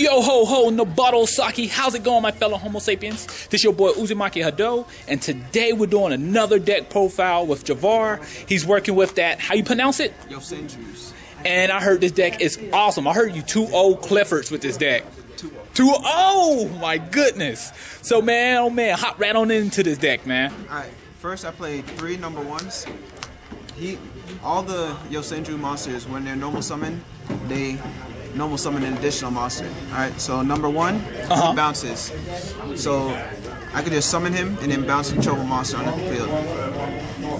Yo ho ho Nobado Saki, how's it going, my fellow Homo sapiens? This your boy Uzumaki Hadou, and today we're doing another deck profile with Javar. He's working with that, how you pronounce it? Yosenju. And I heard this deck is awesome. I heard you 2-0 Cliffords with this deck. 2-0, my goodness. So man, oh man, hop right on into this deck, man. Alright, first I played 3 number 1s. All the Yosenju monsters, when they're normal summon, they normal summon an additional monster. Alright, so number 1, he bounces. So I could just summon him and then bounce a trouble monster on the field.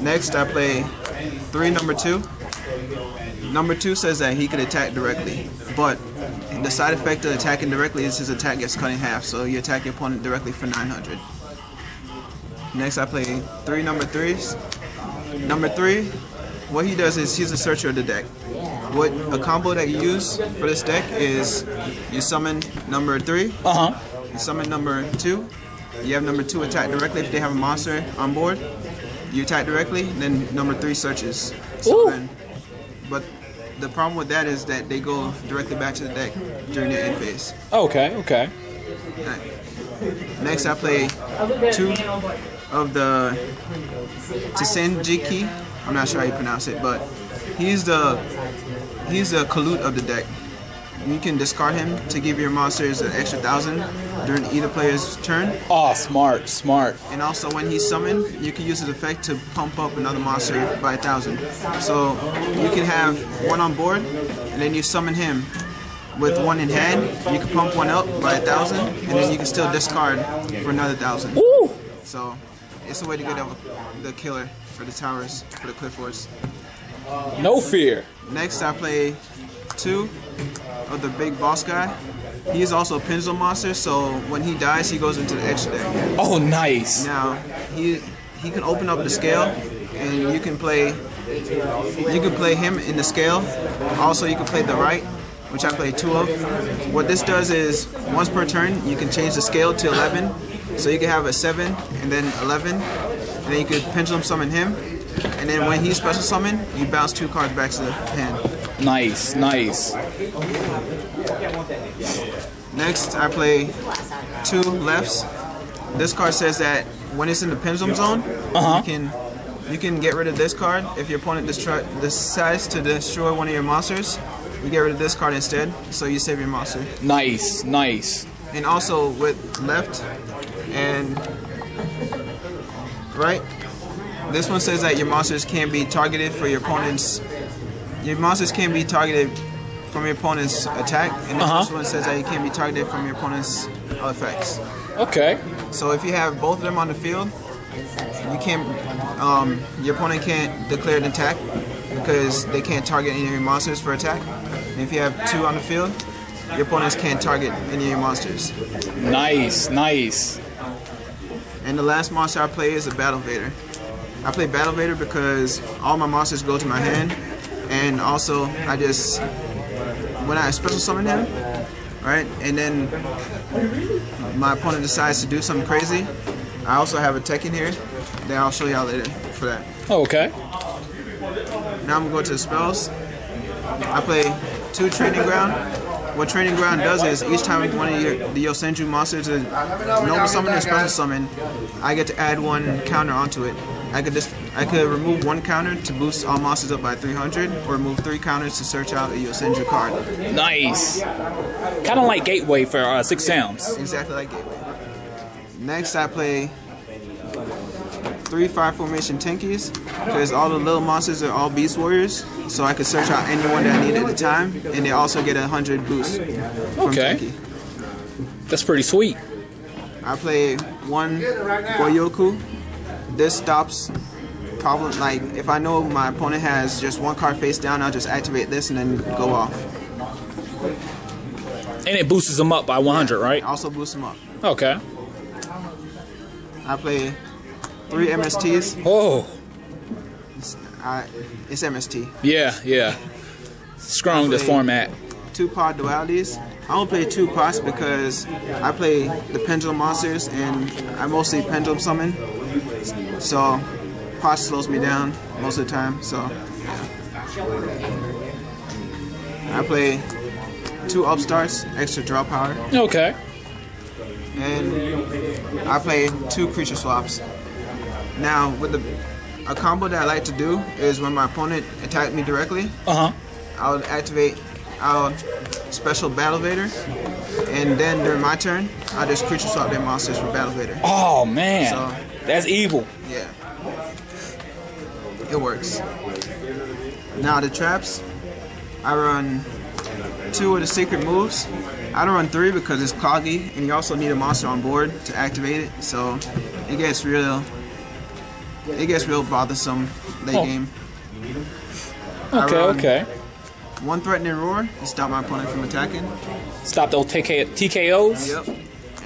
Next I play 3 number 2. Number 2 says that he could attack directly, but the side effect of attacking directly is his attack gets cut in half, so you attack your opponent directly for 900. Next I play 3 number 3s. Number 3, what he does is he's a searcher of the deck. What a combo that you use for this deck is you summon number 3, you summon number 2, you have number 2 attack directly if they have a monster on board, you attack directly, then number 3 searches. So then, but the problem with that is that they go directly back to the deck during their end phase. Okay. Right. Next I play 2 of the Tsenjiki. I'm not sure how you pronounce it, but he's the Kalut of the deck. You can discard him to give your monsters an extra 1,000 during either player's turn. Oh, smart. And also when he's summoned, you can use his effect to pump up another monster by 1,000. So you can have 1 on board, and then you summon him with 1 in hand. You can pump 1 up by 1,000, and then you can still discard for another 1,000. So it's a way to get the killer for the towers, for the Cliffords. No fear. Next I play 2 of the big boss guy. He is also a pendulum monster, so when he dies, he goes into the extra deck. Oh, nice. Now he can open up the scale, and you can play him in the scale. Also, you can play the right, which I play 2 of. What this does is once per turn, you can change the scale to 11, so you can have a 7 and then 11, and then you could pendulum summon him. And then when he's special summoned, you bounce 2 cards back to the hand. Nice. Next, I play 2 lefts. This card says that when it's in the pendulum zone, you can get rid of this card. If your opponent decides to destroy one of your monsters, you get rid of this card instead, so you save your monster. Nice. And also with left and right, this one says that your monsters can be targeted for your opponent's. Your monsters can be targeted from your opponent's attack, and this one says that you can be targeted from your opponent's effects. Okay. So if you have both of them on the field, you can't. Your opponent can't declare an attack because they can't target any of your monsters for attack. And if you have 2 on the field, your opponents can't target any of your monsters. Nice. And the last monster I play is a Battle Vader. I play Battle Vader because all my monsters go to my hand, and also when I special summon him, right, and then my opponent decides to do something crazy, I also have a tech in here that I'll show y'all later for that. Okay. Now I'm going to go to the spells. I play 2 Training Ground. What Training Ground does is each time one of the Yosenju monsters is normal summon or special summon, I get to add 1 counter onto it. I could remove 1 counter to boost all monsters up by 300, or remove 3 counters to search out a Yosenju card. Nice. Kind of like Gateway for 6 sounds. Exactly like Gateway. Next I play 3 Fire Formation Tenkies, because all the little monsters are all Beast Warriors, so I could search out anyone that I need at the time, and they also get 100 boost from Tenki. That's pretty sweet. I play 1 Boyoku. This stops problem, like if I know my opponent has just 1 card face down, I'll just activate this and then go off. And it boosts them up by 100, right? Also boosts them up. Okay. I play 3 MSTs. Oh. It's MST. Yeah. Strong this format. 2 pod dualities. I don't play 2 pots because I play the pendulum monsters and I mostly pendulum summon. So pot slows me down most of the time. So I play 2 upstarts, extra draw power, Okay. and I play 2 creature swaps. Now, with a combo that I like to do is when my opponent attacked me directly, I'll special Battle Vader, and then during my turn, I'll just creature swap their monsters for Battle Vader. Oh man, So, that's evil. yeah, it works. Now the traps, I run 2 of the secret moves. I don't run 3 because it's cloggy, and you also need a monster on board to activate it. So it gets real bothersome late game. Okay. 1 threatening roar to stop my opponent from attacking. Stop those TKOs. Yep.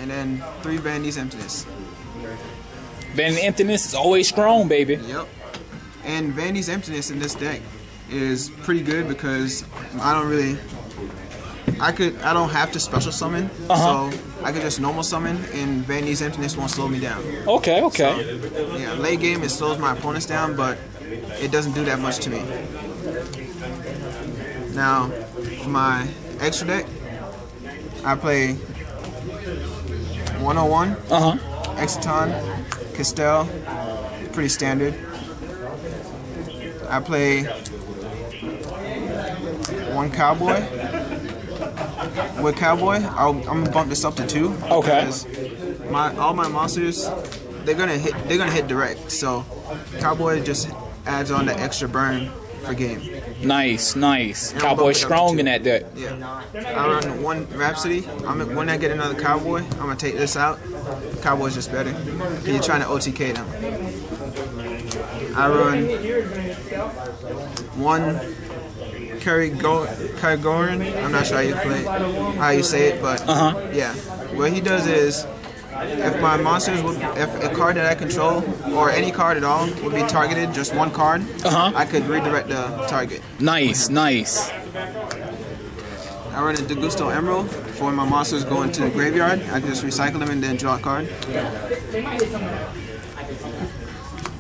And then 3 Vandy's Emptiness. Vanity Emptiness is always strong, baby. Yep. And Vandy's Emptiness in this deck is pretty good because I don't have to special summon, so I could just normal summon, and Vandy's Emptiness won't slow me down. Okay. So, yeah, late game it slows my opponents down, but it doesn't do that much to me. Now, for my extra deck, I play 101, Exciton, Castel, pretty standard. I play 1 Cowboy. With Cowboy, I'm gonna bump this up to 2. Okay. Because all my monsters, they're gonna hit direct. So Cowboy just adds on the extra burn for game. Nice. And Cowboy I'm strong in that deck. Yeah. I run 1 Rhapsody. When I get another Cowboy, I'm gonna take this out. Cowboy's just better. And you're trying to OTK them. I run 1 Karigoran. I'm not sure how you say it, but yeah. What he does is, if my monsters if a card that I control or any card at all would be targeted, just 1 card, I could redirect the target. Nice. I run a Degusto Emerald for when my monsters go into the graveyard. I can just recycle them and then draw a card.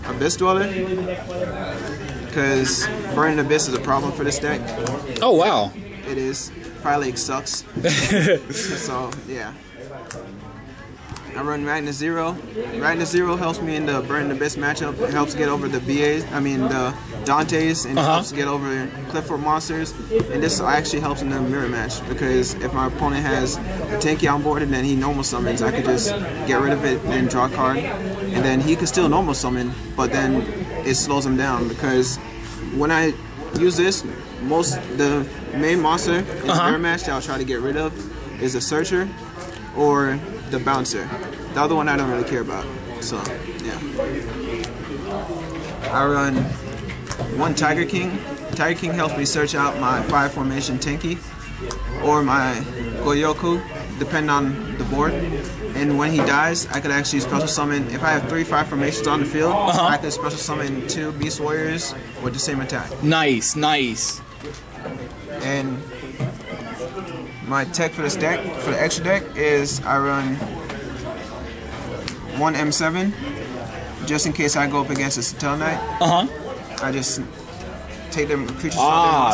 Abyss Dweller, because Burning Abyss is a problem for this deck. Oh wow. It is. Fire Lake sucks. So yeah. I run Ragnar Zero. Ragnar Zero helps me in the Burning Abyss matchup. It helps get over the the Dantes, and it helps get over Clifford monsters. And this actually helps in the mirror match, because if my opponent has a Tanky on board and then he normal summons, I could just get rid of it and then draw a card. And then he could still normal summon, but then it slows him down, because when I use this, the main monster in the mirror match that I'll try to get rid of is a Searcher or the Bouncer. The other one I don't really care about. So yeah. I run 1 Tiger King. Tiger King helps me search out my 5 formation Tenki or my Goyoku, depending on the board. And when he dies, I could actually special summon. If I have 3 5 formations on the field, I could special summon 2 Beast Warriors with the same attack. Nice. And my tech for this deck, for the extra deck, is I run 1 M7, just in case I go up against a Satel Knight. I just take them creatures.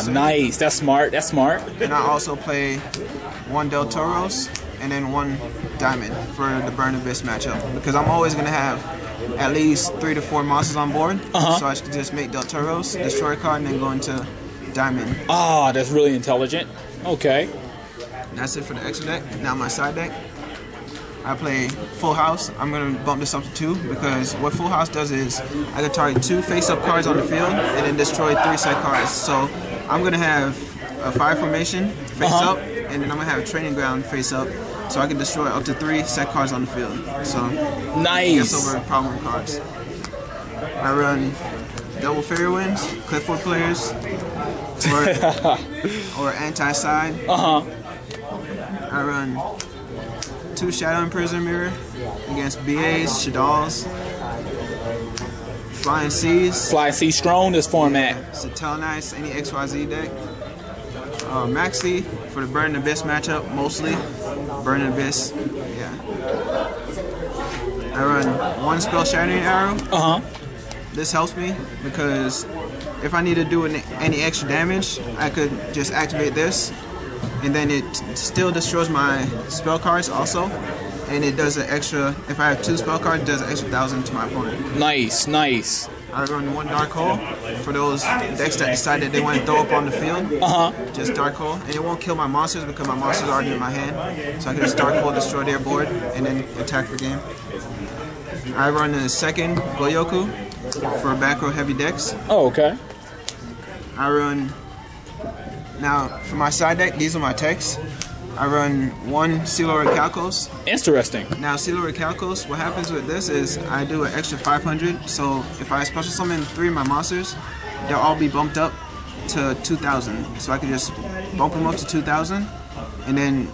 Nice. That's smart. And I also play 1 Del Toros and then 1 Diamond for the Burn Abyss matchup, because I'm always gonna have at least 3 to 4 monsters on board. So I should just make Del Toros, destroy a card, and then go into Diamond. That's really intelligent. Okay. That's it for the extra deck. Now my side deck, I play Full House. I'm going to bump this up to 2, because what Full House does is I can target 2 face-up cards on the field and then destroy 3 side cards. So I'm going to have a 5 formation face-up, and then I'm going to have a Training Ground face-up, so I can destroy up to 3 set cards on the field. So nice. Gets over problem cards. I run double Fairy Winds, Clifford players, or anti-side. I run 2 Shadow Imprisoner Mirror against BAs, Shaddolls, Flying Seas. Flying Seas strong this format. Satel Knights, any XYZ deck. Maxi for the Burning Abyss matchup, mostly. Burning Abyss, yeah. I run 1 Spell Shattering Arrow. This helps me because if I need to do any extra damage, I could just activate this and then it still destroys my spell cards also, and it does an extra. If I have 2 spell cards, it does an extra 1,000 to my opponent. Nice, nice. I run 1 Dark Hole for those decks that decide that they want to throw up on the field. Just Dark Hole, and it won't kill my monsters because my monsters are already in my hand. So I can just Dark Hole, destroy their board, and then attack for game. I run the second Goyoku for back row heavy decks. Oh, okay. I run, now for my side deck, these are my techs. I run 1 Silor Recalcos. Interesting. Now Silor Recalcos, what happens with this is I do an extra 500, so if I special summon 3 of my monsters, they'll all be bumped up to 2,000. So I can just bump them up to 2,000, and then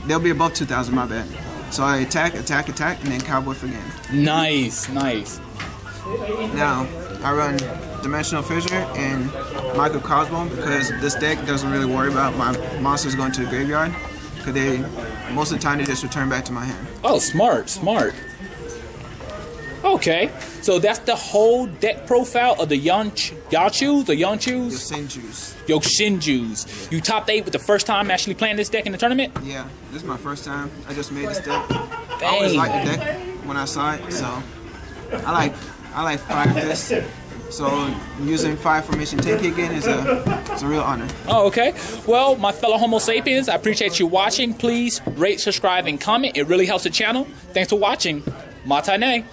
they'll be above 2,000, my bad. So I attack, attack, attack, and then cowboy for game. Nice, nice. Now, I run Dimensional Fissure and Michael Crossbone because this deck doesn't really worry about my monsters going to the graveyard, because most of the time they just return back to my hand. Oh, smart, smart. Okay, so that's the whole deck profile of the Yosenjus or Yosenjus. Yosenjus. You top 8 with the first time actually playing this deck in the tournament? Yeah, this is my first time. I just made this deck. Dang. I always liked the deck when I saw it, so I like 5 this. So using 5 formation 10K again is a real honor. Oh, okay. Well, my fellow Homo sapiens, I appreciate you watching. Please rate, subscribe, and comment. It really helps the channel. Thanks for watching. Matane.